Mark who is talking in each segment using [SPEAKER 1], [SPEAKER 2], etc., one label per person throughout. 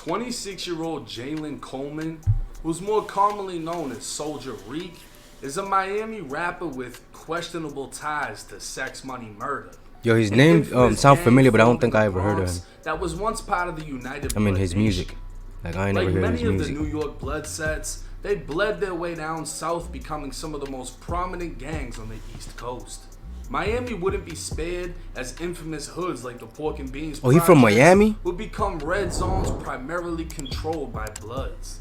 [SPEAKER 1] 26-year-old Jalen Coleman, who's more commonly known as Soldier Reek, is a Miami rapper with questionable ties to sex, money, murder.
[SPEAKER 2] Yo, his name sound familiar, but I don't think I ever heard of him.
[SPEAKER 1] That was once part of the United
[SPEAKER 2] I mean,
[SPEAKER 1] Blood
[SPEAKER 2] his music. Like, I ain't never heard his music.
[SPEAKER 1] Like many of the New York Blood sets, they bled their way down south, becoming some of the most prominent gangs on the East Coast. Miami wouldn't be spared, as infamous hoods like the Pork and Beans
[SPEAKER 2] Oh, he from Miami?
[SPEAKER 1] would become red zones primarily controlled by Bloods.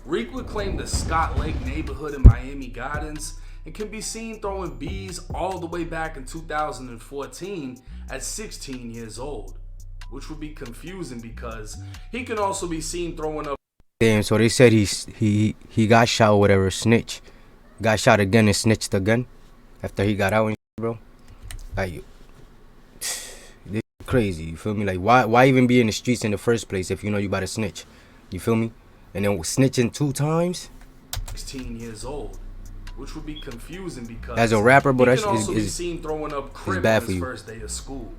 [SPEAKER 1] Reek would claim the Scott Lake neighborhood in Miami Gardens and can be seen throwing bees all the way back in 2014 at 16 years old, which would be confusing because he can also be seen throwing up.
[SPEAKER 2] Damn, so they said he got shot or whatever, snitch. Got shot again and snitched again after he got out and shit, bro. Like, this is crazy, you feel me? Like, why even be in the streets in the first place if you know you about to snitch? You feel me? And then snitching 2 times?
[SPEAKER 1] 16 years old, which would be confusing because
[SPEAKER 2] as a rapper, but that's
[SPEAKER 1] also be seen throwing up crib
[SPEAKER 2] bad
[SPEAKER 1] on
[SPEAKER 2] for
[SPEAKER 1] his
[SPEAKER 2] you.
[SPEAKER 1] first day of school.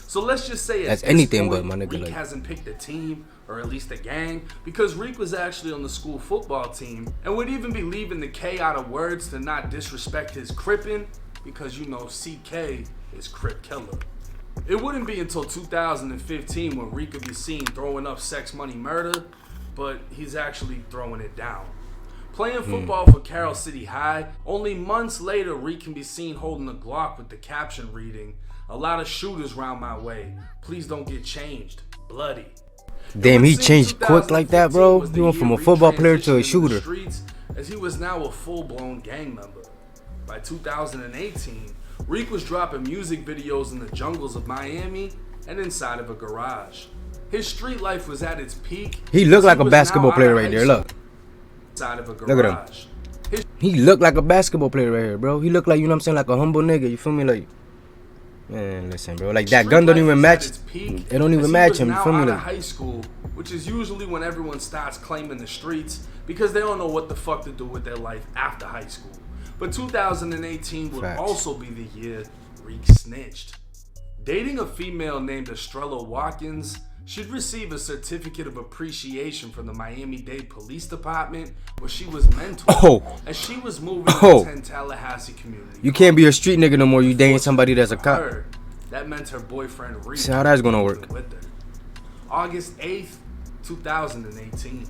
[SPEAKER 1] So let's just say
[SPEAKER 2] that's anything but, my nigga.
[SPEAKER 1] Reek
[SPEAKER 2] like,
[SPEAKER 1] hasn't picked a team, or at least a gang, because Reek was actually on the school football team and would even be leaving the K out of words to not disrespect his crippin', because you know CK is Crip Killer. It wouldn't be until 2015 when Reek could be seen throwing up sex, money, murder, but he's actually throwing it down. Playing football for Carroll City High, only months later Reek can be seen holding a Glock with the caption reading, "A lot of shooters round my way. Please don't get changed. Bloody."
[SPEAKER 2] Damn, he changed quick like that, bro. He went from a football player to a shooter.
[SPEAKER 1] Streets, as he was now a full-blown gang member. By 2018, Reek was dropping music videos in the jungles of Miami and inside of a garage. His street life was at its peak.
[SPEAKER 2] He looked like a basketball player right there. Look.
[SPEAKER 1] Inside of a garage.
[SPEAKER 2] Look at him. He looked like a basketball player right here, bro. He looked like, you know what I'm saying, like a humble nigga. You feel me? Like, man, listen, bro. Like, that gun don't even match. It don't even match him. You feel me? Like,
[SPEAKER 1] high school, which is usually when everyone starts claiming the streets because they don't know what the fuck to do with their life after high school. But 2018 would also be the year Reek snitched. Dating a female named Estrella Watkins, she'd receive a certificate of appreciation from the Miami-Dade Police Department where she was mentored as she was moving to the 10 Tallahassee community.
[SPEAKER 2] You can't be a street nigga no more. You dating somebody that's a cop.
[SPEAKER 1] That meant her boyfriend Reek.
[SPEAKER 2] See how that's gonna work.
[SPEAKER 1] With her. August 8th, 2018.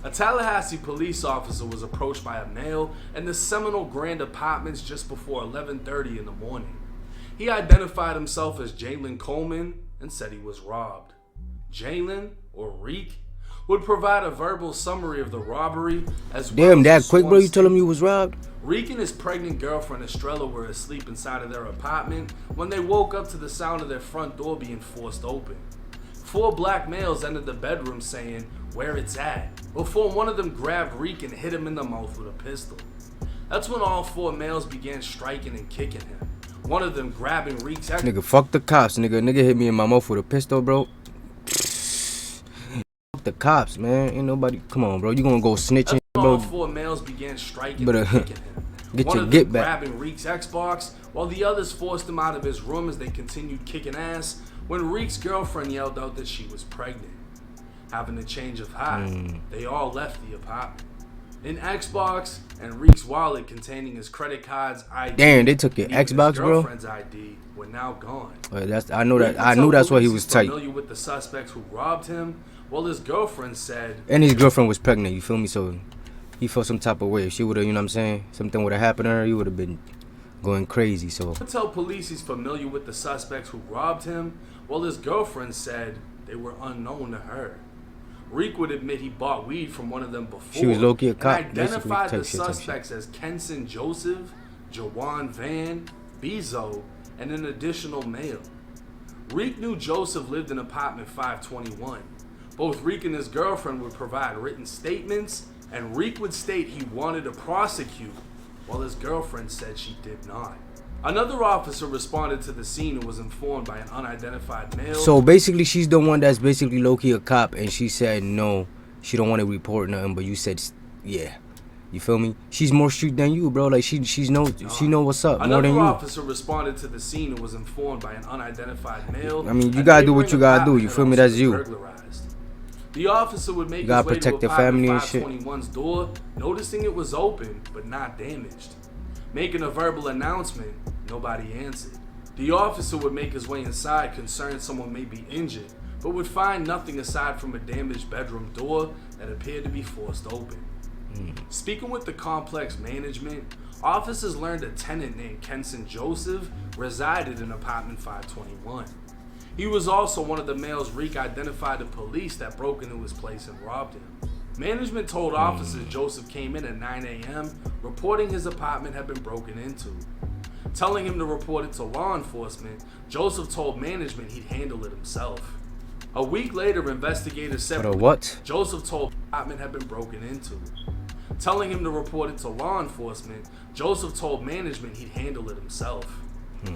[SPEAKER 1] A Tallahassee police officer was approached by a male in the Seminole Grand Apartments just before 11:30 in the morning. He identified himself as Jalen Coleman and said he was robbed. Jalen, or Reek, would provide a verbal summary of the robbery as well.
[SPEAKER 2] Damn, that quick, bro? You told him you was robbed?
[SPEAKER 1] Reek and his pregnant girlfriend Estrella were asleep inside of their apartment when they woke up to the sound of their front door being forced open. 4 black males entered the bedroom saying, "Where it's at," before one of them grabbed Reek and hit him in the mouth with a pistol. That's when all 4 males began striking and kicking him. One of them grabbing Reek's ex.
[SPEAKER 2] Nigga, fuck the cops, nigga. Nigga hit me in my mouth with a pistol, bro. Fuck the cops, man. Ain't nobody. Come on, bro. You gonna go snitching, bro?
[SPEAKER 1] All 4 males began striking and kicking him.
[SPEAKER 2] Get
[SPEAKER 1] One
[SPEAKER 2] your
[SPEAKER 1] of
[SPEAKER 2] get
[SPEAKER 1] them
[SPEAKER 2] back.
[SPEAKER 1] grabbing Reek's Xbox, while the others forced him out of his room as they continued kicking ass when Reek's girlfriend yelled out that she was pregnant. Having a change of heart, they all left the apartment. An Xbox and Reek's wallet containing his credit card's ID.
[SPEAKER 2] Damn, they took your Xbox, bro.
[SPEAKER 1] Girlfriend's ID were now gone.
[SPEAKER 2] I knew that's why he was tight.
[SPEAKER 1] Familiar with the suspects who robbed him, well, his girlfriend said.
[SPEAKER 2] And his girlfriend was pregnant. You feel me? So he felt some type of way. If she would have, you know what I'm saying, something would have happened to her, he would have been going crazy. So
[SPEAKER 1] To tell police he's familiar with the suspects who robbed him, well, his girlfriend said they were unknown to her. Reek would admit he bought weed from one of them before.
[SPEAKER 2] She was low-key a cop.
[SPEAKER 1] And identified the suspects as Kenson Joseph, Jawan Van, Bezo, and an additional male. Reek knew Joseph lived in apartment 521. Both Reek and his girlfriend would provide written statements, and Reek would state he wanted to prosecute, while his girlfriend said she did not. Another officer responded to the scene and was informed by an unidentified male.
[SPEAKER 2] So basically, she's the one that's basically low-key a cop, and she said no, she don't want to report nothing, but you said yeah. You feel me? She's more street than you, bro. Like she know what's up more than you.
[SPEAKER 1] Another officer responded to the scene and was informed by an unidentified male.
[SPEAKER 2] I mean, you gotta do what you gotta do. You feel me? That's you.
[SPEAKER 1] The officer would make his way to apartment 521's door, noticing it was open but not damaged. Making a verbal announcement, nobody answered. The officer would make his way inside, concerned someone may be injured, but would find nothing aside from a damaged bedroom door that appeared to be forced open. Speaking with the complex management, officers learned a tenant named Kenson Joseph resided in apartment 521. He was also one of the males Reek identified to police that broke into his place and robbed him. Management told officers Joseph came in at 9 a.m. reporting his apartment had been broken into. Telling him to report it to law enforcement, Joseph told management he'd handle it himself. A week later, investigators said Joseph told the apartment had been broken into. Telling him to report it to law enforcement, Joseph told management he'd handle it himself.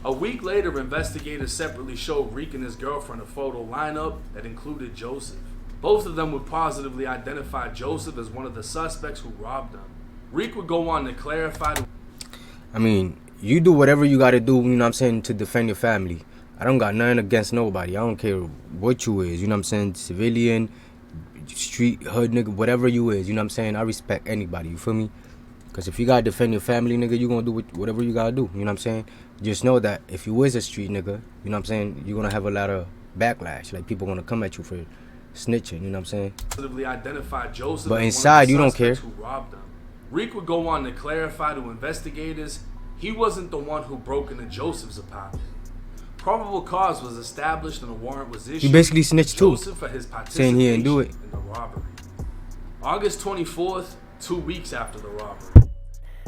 [SPEAKER 1] A week later, investigators separately showed Reek and his girlfriend a photo lineup that included Joseph. Both of them would positively identify Joseph as one of the suspects who robbed them. Reek would go on to clarify.
[SPEAKER 2] I mean, you do whatever you gotta do, you know what I'm saying, to defend your family. I don't got nothing against nobody. I don't care what you is, you know what I'm saying, civilian, street, hood nigga, whatever you is, you know what I'm saying. I respect anybody, you feel me? Because if you gotta defend your family, nigga, you gonna do whatever you gotta do, you know what I'm saying? Just know that if you is a street nigga, you know what I'm saying, you're gonna have a lot of backlash. Like, people gonna come at you for snitching, you know what I'm saying?
[SPEAKER 1] Identified Joseph,
[SPEAKER 2] but inside, you don't care.
[SPEAKER 1] Who robbed them. Reek would go on to clarify to investigators he wasn't the one who broke into Joseph's apartment. Probable cause was established and a warrant was issued.
[SPEAKER 2] He basically snitched too,
[SPEAKER 1] for his
[SPEAKER 2] saying he didn't do it.
[SPEAKER 1] In the robbery. August 24th, 2 weeks after the robbery.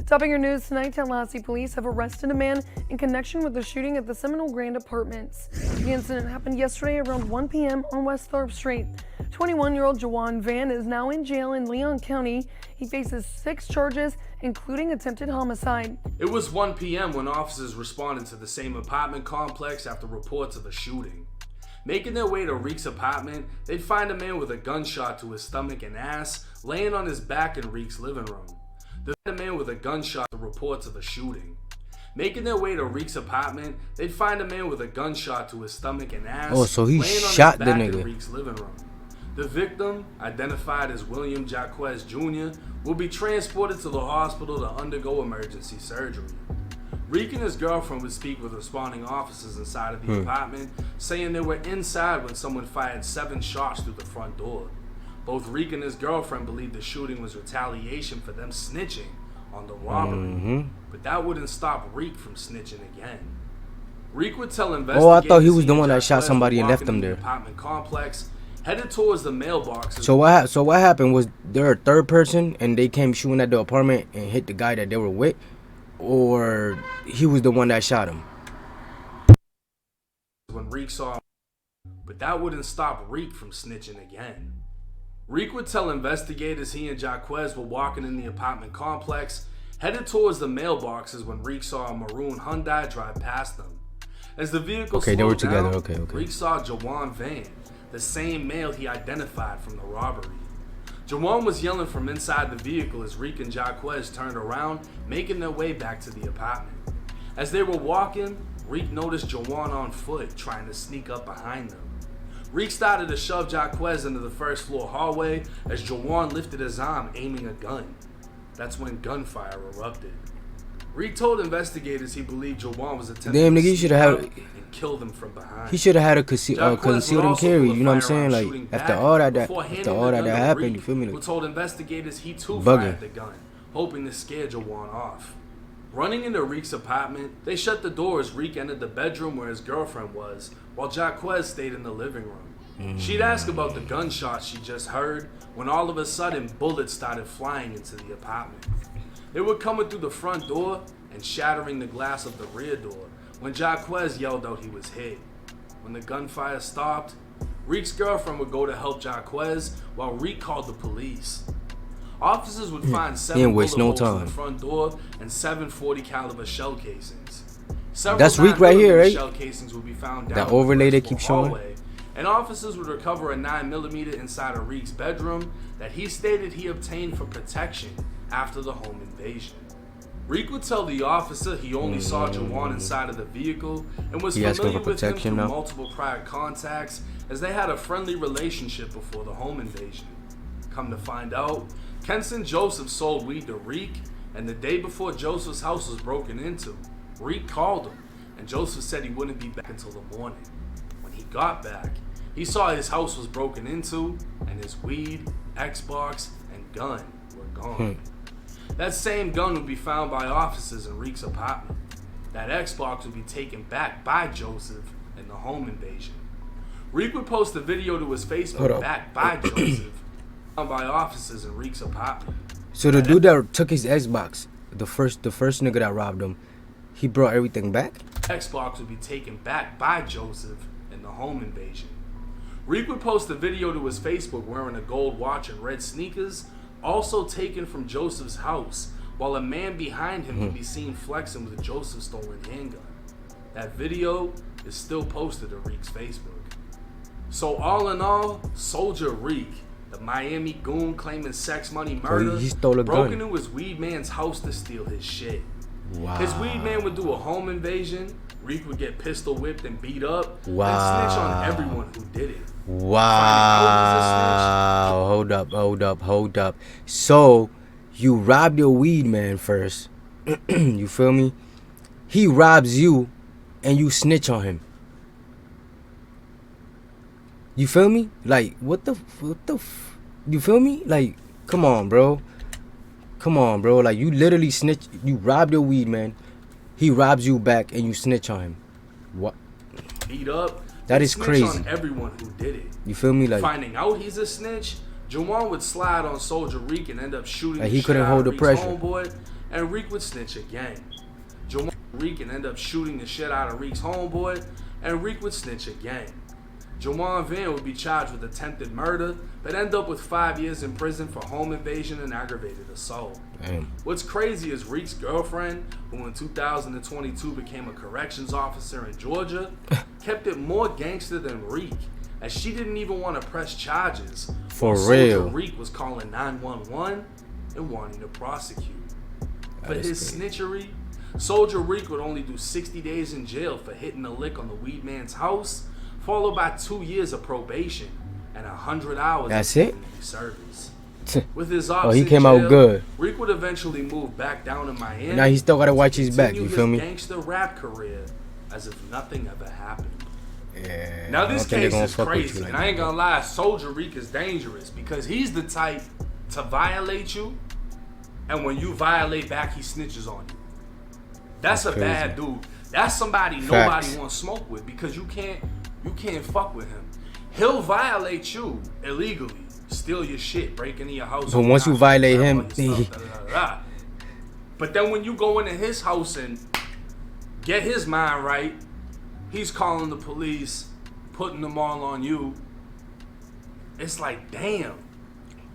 [SPEAKER 3] Topping your news tonight, Tallahassee police have arrested a man in connection with the shooting at the Seminole Grand Apartments. The incident happened yesterday around 1 p.m. on West Thorpe Street. 21-year-old Jawan Van is now in jail in Leon County. He faces 6 charges, including attempted homicide.
[SPEAKER 1] It was 1 p.m. when officers responded to the same apartment complex after reports of a shooting. Making their way to Reek's apartment, they'd find a man with a gunshot to his stomach and ass laying on his back in Reek's living room. The man with a gunshot to reports of a shooting. Making their way to Reek's apartment, they'd find a man with a gunshot to his stomach and ass.
[SPEAKER 2] Oh, so he shot the nigga
[SPEAKER 1] in Reek's living room. The victim, identified as William Jaquez Jr., will be transported to the hospital to undergo emergency surgery. Reek and his girlfriend would speak with responding officers inside of the apartment, saying they were inside when someone fired 7 shots through the front door. Both Reek and his girlfriend believed the shooting was retaliation for them snitching on the robbery. But that wouldn't stop Reek from snitching again. Reek would tell investigators.
[SPEAKER 2] Oh, I thought he was the one that shot somebody and left them there.
[SPEAKER 1] Apartment complex, headed towards the mailboxes.
[SPEAKER 2] So what happened? Was there a third person and they came shooting at the apartment and hit the guy that they were with? Or he was the one that shot him?
[SPEAKER 1] When Reek saw him, but that wouldn't stop Reek from snitching again. Reek would tell investigators he and Jaquez were walking in the apartment complex, headed towards the mailboxes when Reek saw a maroon Hyundai drive past them. As the vehicle slowed
[SPEAKER 2] they were together.
[SPEAKER 1] down,
[SPEAKER 2] Okay.
[SPEAKER 1] Reek saw Jawan Van, the same male he identified from the robbery. Jawan was yelling from inside the vehicle as Reek and Jaquez turned around, making their way back to the apartment. As they were walking, Reek noticed Jawan on foot, trying to sneak up behind them. Reek started to shove Jaquez into the first floor hallway as Jawan lifted his arm, aiming a gun. That's when gunfire erupted. Reek told investigators he believed Jawan was attempting to sneak out and kill them from behind.
[SPEAKER 2] He should have had a concealed and carry, you know what I'm saying? Like, after all that happened, you feel me?
[SPEAKER 1] Who told investigators he too fired the gun, hoping to scare Jawan off. Running into Reek's apartment, they shut the door as Reek entered the bedroom where his girlfriend was, while Jaquez stayed in the living room. She'd ask about the gunshots she just heard, when all of a sudden bullets started flying into the apartment. They were coming through the front door and shattering the glass of the rear door when Jaquez yelled out he was hit. When the gunfire stopped, Reek's girlfriend would go to help Jaquez while Reek called the police. Officers would find 7 bullet holes in the front door and 7 .40 caliber shell casings.
[SPEAKER 2] That's Reek right here, right?
[SPEAKER 1] Shell casings would be found down
[SPEAKER 2] that overlay they keep showing.
[SPEAKER 1] And officers would recover a 9mm inside of Reek's bedroom that he stated he obtained for protection after the home invasion. Reek would tell the officer he only saw Jawan inside of the vehicle and was
[SPEAKER 2] He asking
[SPEAKER 1] familiar
[SPEAKER 2] for
[SPEAKER 1] with him
[SPEAKER 2] protection
[SPEAKER 1] through
[SPEAKER 2] now?
[SPEAKER 1] multiple prior contacts, as they had a friendly relationship before the home invasion. Come to find out, Kenson Joseph sold weed to Reek, and the day before Joseph's house was broken into, Reek called him, and Joseph said he wouldn't be back until the morning. When he got back, he saw his house was broken into, and his weed, Xbox, and gun were gone. That same gun would be found by officers in Reek's apartment. That Xbox would be taken back by Joseph in the home invasion. Reek would post a video to his Facebook back by Joseph, found by officers in Reek's apartment.
[SPEAKER 2] So the dude that took his Xbox, the first nigga that robbed him, he brought everything back?
[SPEAKER 1] Xbox would be taken back by Joseph in the home invasion. Reek would post a video to his Facebook wearing a gold watch and red sneakers, also taken from Joseph's house, while a man behind him could be seen flexing with Joseph's stolen handgun. That video is still posted to Reek's Facebook. So all in all, Soldier Reek, the Miami goon claiming sex, money, murder,
[SPEAKER 2] he stole a
[SPEAKER 1] broke
[SPEAKER 2] gun.
[SPEAKER 1] into his weed man's house to steal his shit.
[SPEAKER 2] Wow.
[SPEAKER 1] His weed man would do a home invasion, Reek would get pistol whipped and beat up,
[SPEAKER 2] Wow.
[SPEAKER 1] and snitch on everyone who did it.
[SPEAKER 2] Wow. Hold up. So, you robbed your weed man first. You feel me? He robs you and you snitch on him. You feel me? Like, you feel me? Like, come on, bro. Like, you literally snitch. You robbed your weed man. He robs you back and you snitch on him. What?
[SPEAKER 1] Beat up.
[SPEAKER 2] That is
[SPEAKER 1] snitch
[SPEAKER 2] crazy.
[SPEAKER 1] on everyone who did it.
[SPEAKER 2] You feel me? Like,
[SPEAKER 1] Finding out he's a snitch, Jawan would slide on Soldier Reek and end up shooting
[SPEAKER 2] Like,
[SPEAKER 1] the
[SPEAKER 2] he
[SPEAKER 1] shit
[SPEAKER 2] couldn't
[SPEAKER 1] out
[SPEAKER 2] hold
[SPEAKER 1] of
[SPEAKER 2] the
[SPEAKER 1] Reek's
[SPEAKER 2] pressure.
[SPEAKER 1] homeboy, and Reek would snitch again. Jawan Reek and end up shooting the shit out of Reek's homeboy, and Reek would snitch again. Jawan Van would be charged with attempted murder, but end up with 5 years in prison for home invasion and aggravated assault.
[SPEAKER 2] damn.
[SPEAKER 1] What's crazy is Reek's girlfriend, who in 2022 became a corrections officer in Georgia, kept it more gangster than Reek, as she didn't even want to press charges.
[SPEAKER 2] For
[SPEAKER 1] while
[SPEAKER 2] real.
[SPEAKER 1] Soldier Reek was calling 911 and wanting to prosecute. For
[SPEAKER 2] That
[SPEAKER 1] his
[SPEAKER 2] is
[SPEAKER 1] snitchery, Soldier Reek would only do 60 days in jail for hitting a lick on the weed man's house, followed by 2 years of probation and 100 hours
[SPEAKER 2] That's
[SPEAKER 1] of
[SPEAKER 2] it?
[SPEAKER 1] community service. With his
[SPEAKER 2] Oh, he
[SPEAKER 1] in
[SPEAKER 2] came out
[SPEAKER 1] jail,
[SPEAKER 2] good.
[SPEAKER 1] Reek would eventually move back down to Miami.
[SPEAKER 2] Now he still gotta watch his back,
[SPEAKER 1] continue
[SPEAKER 2] you feel me?
[SPEAKER 1] his gangster rap career as if nothing ever happened.
[SPEAKER 2] Yeah.
[SPEAKER 1] Now
[SPEAKER 2] I
[SPEAKER 1] this
[SPEAKER 2] don't think they
[SPEAKER 1] case
[SPEAKER 2] gonna
[SPEAKER 1] is
[SPEAKER 2] fuck with you
[SPEAKER 1] crazy,
[SPEAKER 2] like
[SPEAKER 1] and I ain't
[SPEAKER 2] that,
[SPEAKER 1] gonna lie, Soldier Reek is dangerous because he's the type to violate you, and when you violate back, he snitches on you. That's a
[SPEAKER 2] crazy.
[SPEAKER 1] bad dude. That's somebody
[SPEAKER 2] Facts.
[SPEAKER 1] nobody wants smoke with because you can't fuck with him. He'll violate you illegally, steal your shit, break into your house.
[SPEAKER 2] But once you violate him,
[SPEAKER 1] but then when you go into his house and get his mind right, he's calling the police, putting them all on you. It's like, damn.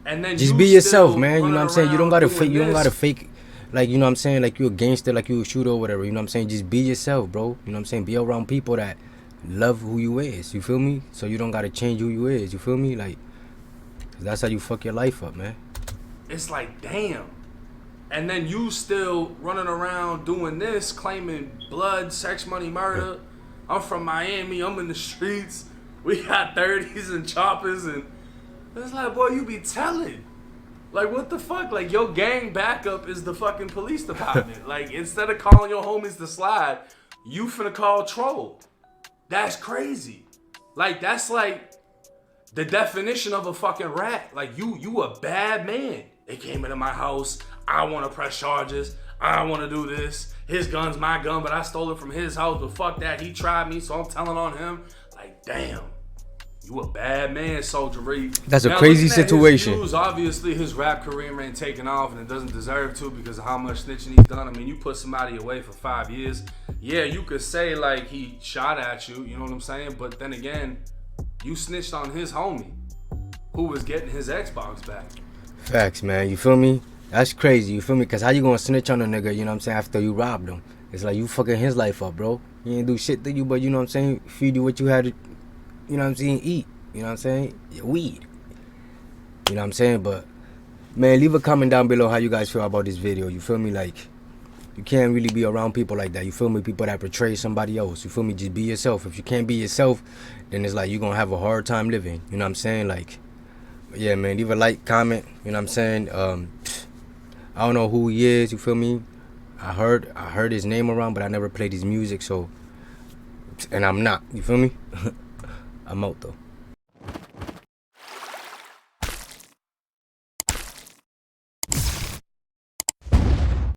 [SPEAKER 1] And then
[SPEAKER 2] just
[SPEAKER 1] you
[SPEAKER 2] be yourself,
[SPEAKER 1] still
[SPEAKER 2] man. You know what I'm saying? You don't
[SPEAKER 1] running
[SPEAKER 2] gotta
[SPEAKER 1] around
[SPEAKER 2] fake. You don't
[SPEAKER 1] doing
[SPEAKER 2] gotta
[SPEAKER 1] this.
[SPEAKER 2] fake. Like, you know what I'm saying? Like, you a gangster, like you a shooter or whatever. You know what I'm saying? Just be yourself, bro. You know what I'm saying? Be around people that love who you is. You feel me? So you don't gotta change who you is. You feel me? Like, 'cause that's how you fuck your life up, man.
[SPEAKER 1] It's like, damn. And then you still running around doing this, claiming blood, sex, money, murder. I'm from Miami. I'm in the streets. We got 30s and choppers. And it's like, boy, you be telling. Like, what the fuck? Like, your gang backup is the fucking police department. Like, instead of calling your homies to slide, you finna call troll. That's crazy. Like, that's like the definition of a fucking rat. Like, you a bad man. They came into my house. I want to press charges. I want to do this. His gun's my gun, but I stole it from his house. But fuck that. He tried me, so I'm telling on him. Like, damn. You a bad man, Soldier Reek.
[SPEAKER 2] That's a
[SPEAKER 1] Now,
[SPEAKER 2] crazy
[SPEAKER 1] looking at
[SPEAKER 2] situation.
[SPEAKER 1] His views, obviously, his rap career ain't taking off, and it doesn't deserve to because of how much snitching he's done. I mean, you put somebody away for 5 years. Yeah, you could say, like, he shot at you. You know what I'm saying? But then again, you snitched on his homie who was getting his Xbox back.
[SPEAKER 2] Facts, man. You feel me? That's crazy. You feel me? Because how you gonna snitch on a nigga, you know what I'm saying, after you robbed him? It's like you fucking his life up, bro. He ain't do shit to you, but you know what I'm saying? Feed you what you had to, you know what I'm saying, eat. You know what I'm saying? Your weed. You know what I'm saying? But, man, leave a comment down below how you guys feel about this video. You feel me? Like, You can't really be around people like that. You feel me? People that portray somebody else. You feel me? Just be yourself. If you can't be yourself, then it's like you're gonna have a hard time living. You know what I'm saying? Like, yeah, man. Leave a like, comment. You know what I'm saying? I don't know who he is. You feel me? I heard his name around, but I never played his music. So, and I'm not. You feel me? I'm out though.